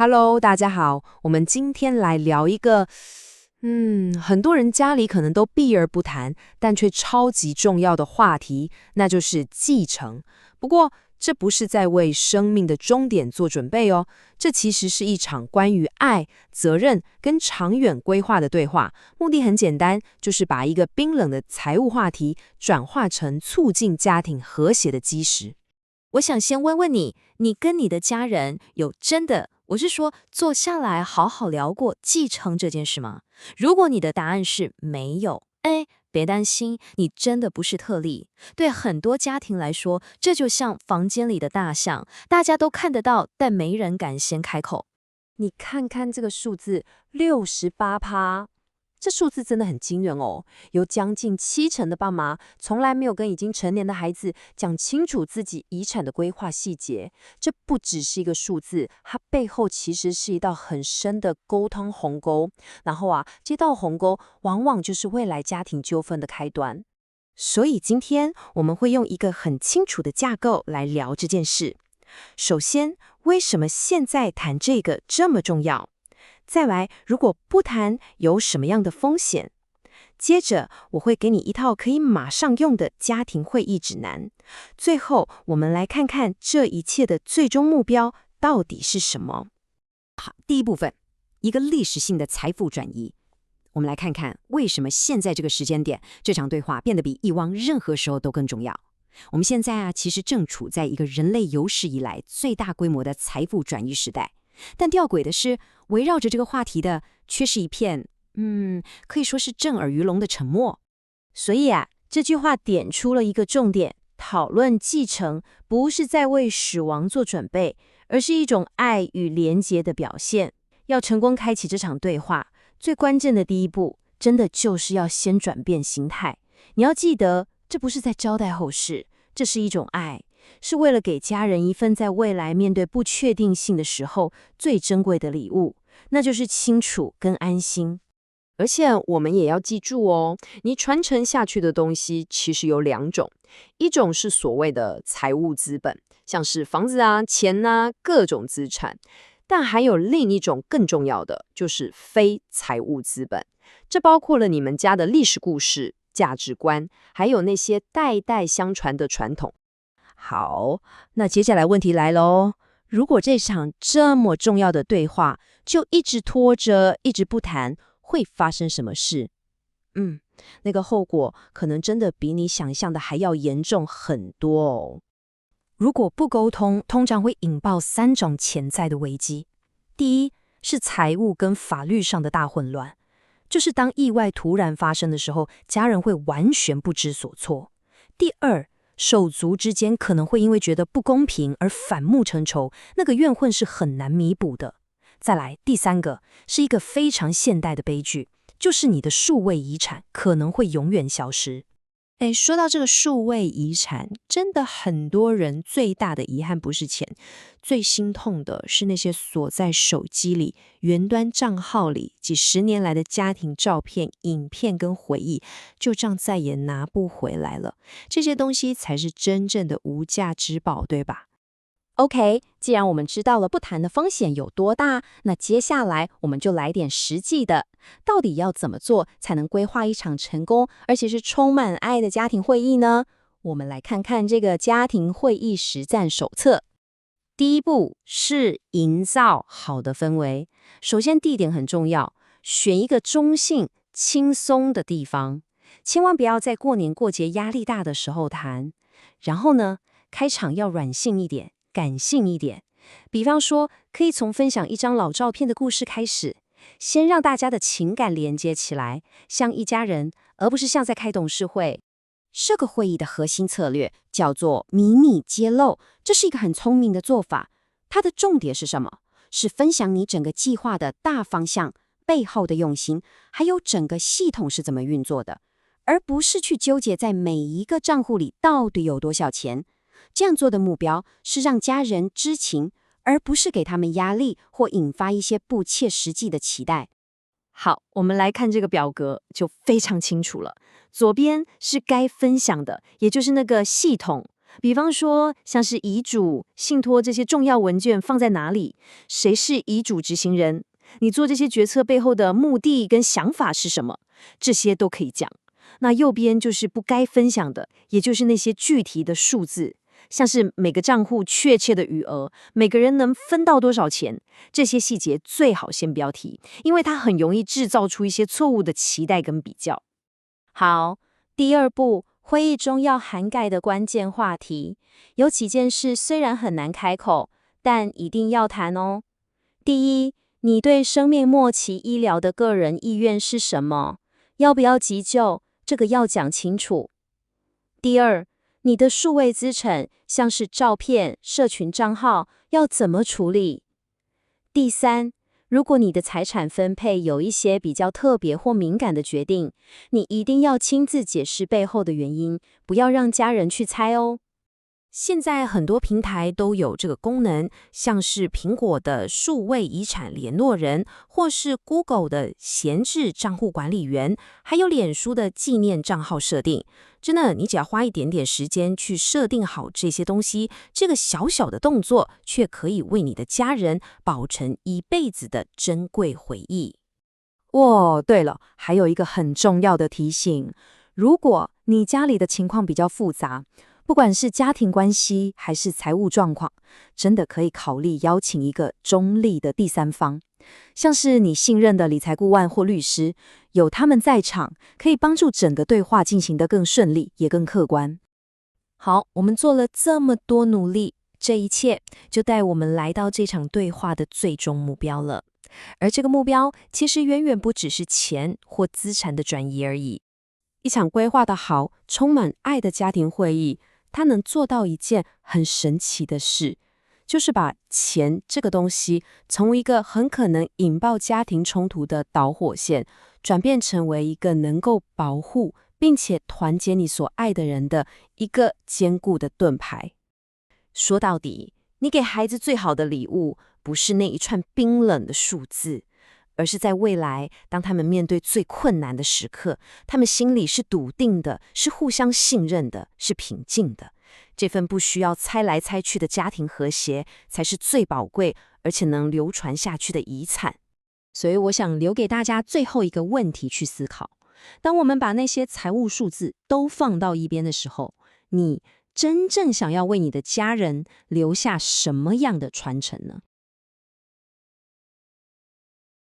Hello，大家好，我们今天来聊一个，很多人家里可能都避而不谈，但却超级重要的话题，那就是继承。不过，这不是在为生命的终点做准备哦，这其实是一场关于爱、责任跟长远规划的对话。目的很简单，就是把一个冰冷的财务话题转化成促进家庭和谐的基石。我想先问问你，你跟你的家人有真的，我是说坐下来好好聊过继承这件事吗？如果你的答案是没有，别担心，你真的不是特例。对很多家庭来说，这就像房间里的大象，大家都看得到，但没人敢先开口。你看看这个数字68%，这数字真的很惊人哦。有将近70%的爸妈从来没有跟已经成年的孩子讲清楚自己遗产的规划细节。这不只是一个数字，它背后其实是一道很深的沟通鸿沟。然后这道鸿沟往往就是未来家庭纠纷的开端。所以今天我们会用一个很清楚的架构来聊这件事。首先，为什么现在谈这个这么重要？再来，如果不谈，有什么样的风险？接着，我会给你一套可以马上用的家庭会议指南。最后，我们来看看这一切的最终目标到底是什么。第一部分，一个历史性的财富转移。我们来看看为什么现在这个时间点，这场对话变得比以往任何时候都更重要。我们现在其实正处在一个人类有史以来最大规模的财富转移时代。但吊诡的是，围绕着这个话题的却是一片，可以说是震耳欲聋的沉默。所以这句话点出了一个重点：讨论继承不是在为死亡做准备，而是一种爱与连结的表现。要成功开启这场对话，最关键的第一步，真的就是要先转变心态。你要记得，这不是在交代后事，这是一种爱，是为了给家人一份在未来面对不确定性的时候最珍贵的礼物，那就是清楚跟安心。而且我们也要记住哦，你传承下去的东西其实有两种，一种是所谓的财务资本，像是房子钱各种资产，但还有另一种更重要的，就是非财务资本，这包括了你们家的历史故事、价值观，还有那些代代相传的传统。好，那接下来问题来喽，如果这场这么重要的对话就一直拖着，一直不谈，会发生什么事？那个后果可能真的比你想象的还要严重很多哦。如果不沟通，通常会引爆3种潜在的危机。第一是财务跟法律上的大混乱，就是当意外突然发生的时候，家人会完全不知所措。第二，手足之间可能会因为觉得不公平而反目成仇，那个怨恨是很难弥补的。再来，第三个是一个非常现代的悲剧，就是你的数位遗产可能会永远消失。说到这个数位遗产，真的很多人最大的遗憾不是钱，最心痛的是那些锁在手机里、云端账号里几十年来的家庭照片、影片跟回忆，就这样再也拿不回来了。这些东西才是真正的无价之宝，对吧？OK， 既然我们知道了不谈的风险有多大，那接下来我们就来点实际的，到底要怎么做才能规划一场成功而且是充满爱的家庭会议呢？我们来看看这个家庭会议实战手册。第一步是营造好的氛围，首先地点很重要，选一个中性、轻松的地方，千万不要在过年过节压力大的时候谈。然后呢，开场要软性一点。感性一点，比方说，可以从分享一张老照片的故事开始，先让大家的情感连接起来，像一家人，而不是像在开董事会。这个会议的核心策略叫做迷你揭露，这是一个很聪明的做法。它的重点是什么？是分享你整个计划的大方向、背后的用心，还有整个系统是怎么运作的，而不是去纠结在每一个账户里到底有多少钱。这样做的目标是让家人知情，而不是给他们压力或引发一些不切实际的期待。好，我们来看这个表格就非常清楚了。左边是该分享的，也就是那个系统，比方说，像是遗嘱、信托这些重要文件放在哪里，谁是遗嘱执行人，你做这些决策背后的目的跟想法是什么，这些都可以讲。那右边就是不该分享的，也就是那些具体的数字，像是每个账户确切的余额，每个人能分到多少钱，这些细节最好先不要提，因为它很容易制造出一些错误的期待跟比较。好，第二步，会议中要涵盖的关键话题，有几件事虽然很难开口，但一定要谈哦。第一，你对生命末期医疗的个人意愿是什么？要不要急救？这个要讲清楚。第二，你的数位资产，像是照片、社群账号，要怎么处理？第三，如果你的财产分配有一些比较特别或敏感的决定，你一定要亲自解释背后的原因，不要让家人去猜哦。现在很多平台都有这个功能，像是苹果的数位遗产联络人，或是 Google 的闲置账户管理员，还有脸书的纪念账号设定。真的，你只要花一点点时间去设定好这些东西，这个小小的动作，却可以为你的家人保存一辈子的珍贵回忆。对了，还有一个很重要的提醒，如果你家里的情况比较复杂，不管是家庭关系还是财务状况，真的可以考虑邀请一个中立的第三方，像是你信任的理财顾问或律师，有他们在场，可以帮助整个对话进行得更顺利，也更客观。好，我们做了这么多努力，这一切就带我们来到这场对话的最终目标了。而这个目标其实远远不只是钱或资产的转移而已。一场规划的好、充满爱的家庭会议，它能做到一件很神奇的事，就是把钱这个东西从一个很可能引爆家庭冲突的导火线，转变成为一个能够保护并且团结你所爱的人的一个坚固的盾牌。说到底，你给孩子最好的礼物，不是那一串冰冷的数字，而是在未来，当他们面对最困难的时刻，他们心里是笃定的，是互相信任的，是平静的。这份不需要猜来猜去的家庭和谐，才是最宝贵而且能流传下去的遗产。所以我想留给大家最后一个问题去思考：当我们把那些财务数字都放到一边的时候，你真正想要为你的家人留下什么样的传承呢？